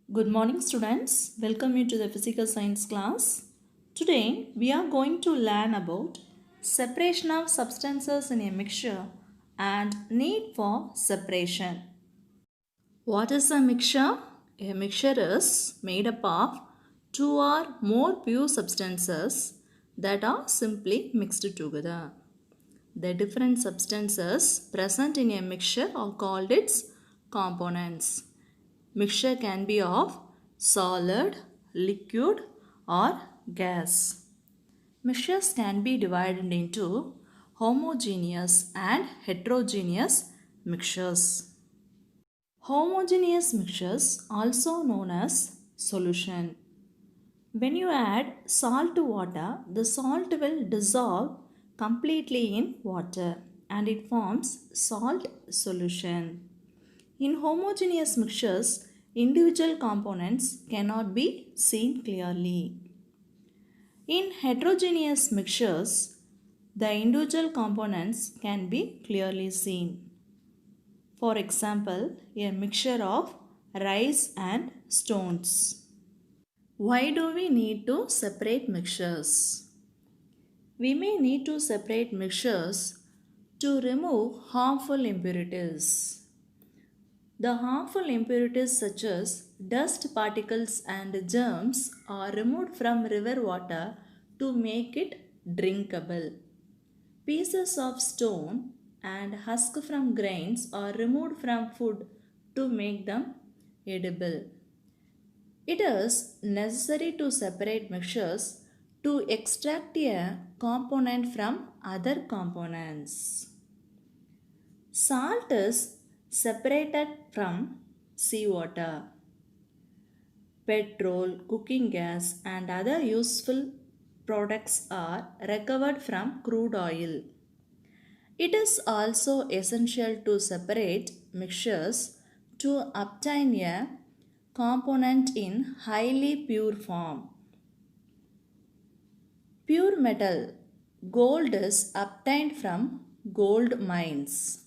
Good morning, students. Welcome you to the physical science class. Today, we are going to learn about separation of substances in a mixture and need for separation. What is a mixture? A mixture is made up of two or more pure substances that are simply mixed together. The different substances present in a mixture are called its components. Mixture can be of solid, liquid, or gas. Mixtures can be divided into homogeneous and heterogeneous mixtures. Homogeneous mixtures, also known as solution. When you add salt to water, the salt will dissolve completely in water and it forms salt solution. In homogeneous mixtures, individual components cannot be seen clearly. In heterogeneous mixtures, the individual components can be clearly seen. For example, a mixture of rice and stones. Why do we need to separate mixtures? We may need to separate mixtures to remove harmful impurities. The harmful impurities such as dust particles and germs are removed from river water to make it drinkable. Pieces of stone and husk from grains are removed from food to make them edible. It is necessary to separate mixtures to extract a component from other components. Salt is separated from seawater. Petrol, cooking gas, and other useful products are recovered from crude oil. It is also essential to separate mixtures to obtain a component in highly pure form. Pure metal gold is obtained from gold mines.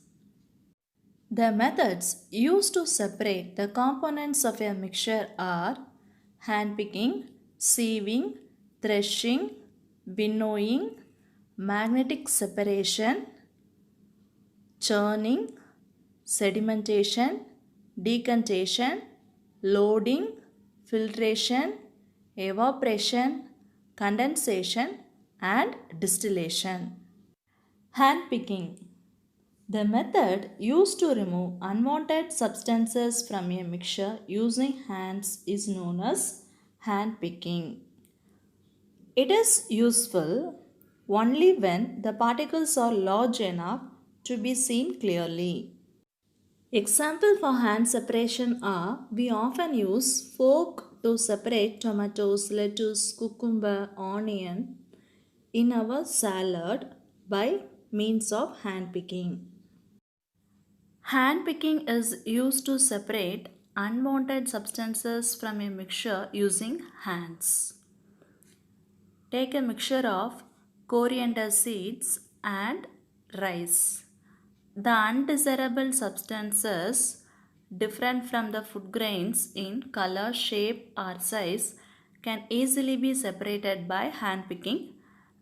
The methods used to separate the components of a mixture are handpicking, sieving, threshing, winnowing, magnetic separation, churning, sedimentation, decantation, loading, filtration, evaporation, condensation, and distillation. Handpicking. The method used to remove unwanted substances from a mixture using hands is known as hand picking. It is useful only when the particles are large enough to be seen clearly. Example for hand separation are we often use fork to separate tomatoes, lettuce, cucumber, onion in our salad by means of hand picking. Hand picking is used to separate unwanted substances from a mixture using hands. Take a mixture of coriander seeds and rice. The undesirable substances different from the food grains in color, shape or size can easily be separated by hand picking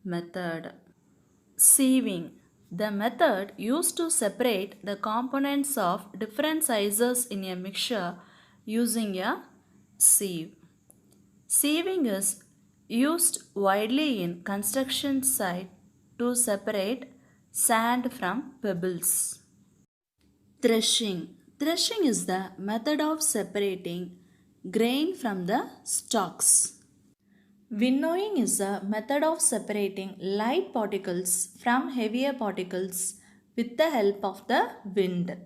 method. Sieving. The method used to separate the components of different sizes in a mixture using a sieve. Sieving is used widely in construction site to separate sand from pebbles. Threshing. Threshing is the method of separating grain from the stalks. Winnowing is a method of separating light particles from heavier particles with the help of the wind.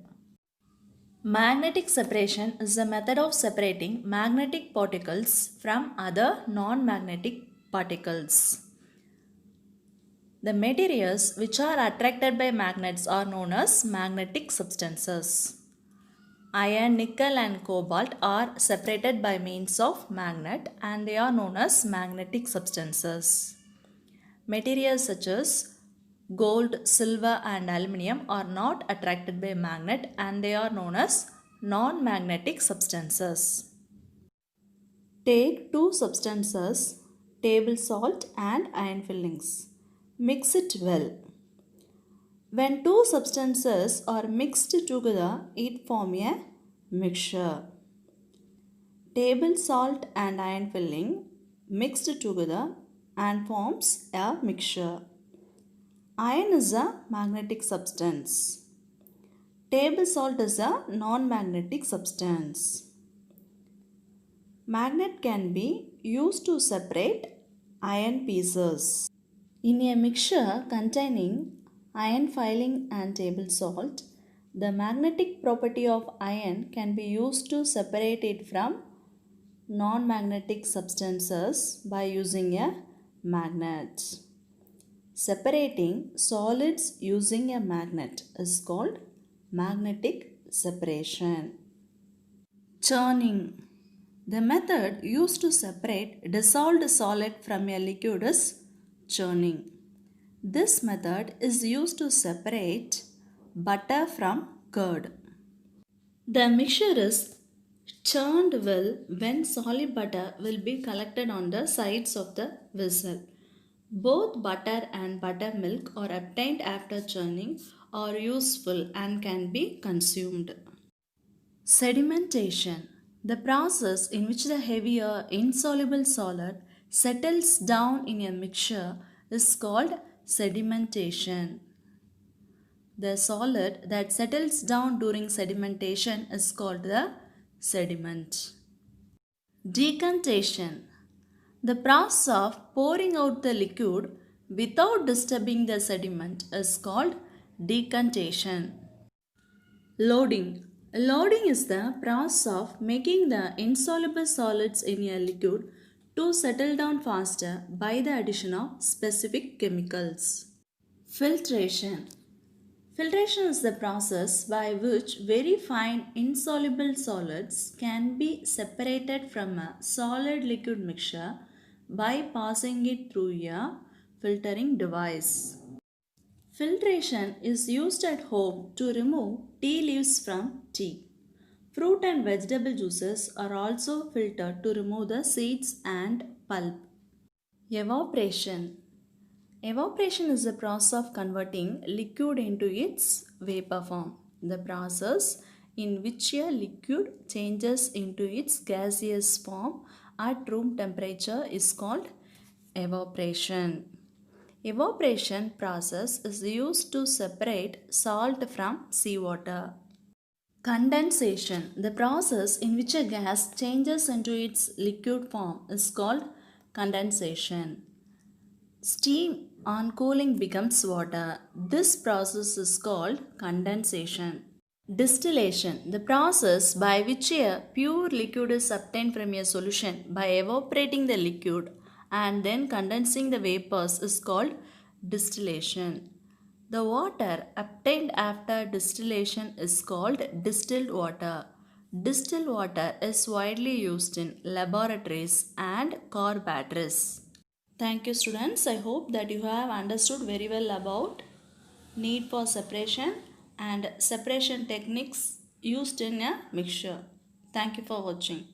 Magnetic separation is a method of separating magnetic particles from other non-magnetic particles. The materials which are attracted by magnets are known as magnetic substances. Iron, nickel and cobalt are separated by means of magnet and they are known as magnetic substances. Materials such as gold, silver and aluminium are not attracted by magnet and they are known as non-magnetic substances. Take two substances, table salt and iron fillings. Mix it well. When two substances are mixed together, it forms a mixture. Table salt and iron filling mixed together and forms a mixture. Iron is a magnetic substance. Table salt is a non-magnetic substance. Magnet can be used to separate iron pieces. In a mixture containing iron filling and table salt, the magnetic property of iron can be used to separate it from non-magnetic substances by using a magnet. Separating solids using a magnet is called magnetic separation. Churning. The method used to separate dissolved solid from a liquid is churning. This method is used to separate butter from curd. The mixture is churned well when solid butter will be collected on the sides of the vessel. Both butter and buttermilk are obtained after churning are useful and can be consumed. Sedimentation. The process in which the heavier insoluble solid settles down in a mixture is called sedimentation. The solid that settles down during sedimentation is called the sediment. Decantation. The process of pouring out the liquid without disturbing the sediment is called decantation. Loading. Loading is the process of making the insoluble solids in a liquid to settle down faster by the addition of specific chemicals. Filtration. Filtration is the process by which very fine insoluble solids can be separated from a solid liquid mixture by passing it through a filtering device. Filtration is used at home to remove tea leaves from tea. Fruit and vegetable juices are also filtered to remove the seeds and pulp. Evaporation. Evaporation is the process of converting liquid into its vapor form. The process in which a liquid changes into its gaseous form at room temperature is called evaporation. Evaporation process is used to separate salt from seawater. Condensation. The process in which a gas changes into its liquid form is called condensation. Steam on cooling becomes water. This process is called condensation. Distillation. The process by which a pure liquid is obtained from a solution by evaporating the liquid and then condensing the vapors is called distillation. The water obtained after distillation is called distilled water. Distilled water is widely used in laboratories and car batteries. Thank you students. I hope that you have understood very well about need for separation and separation techniques used in a mixture. Thank you for watching.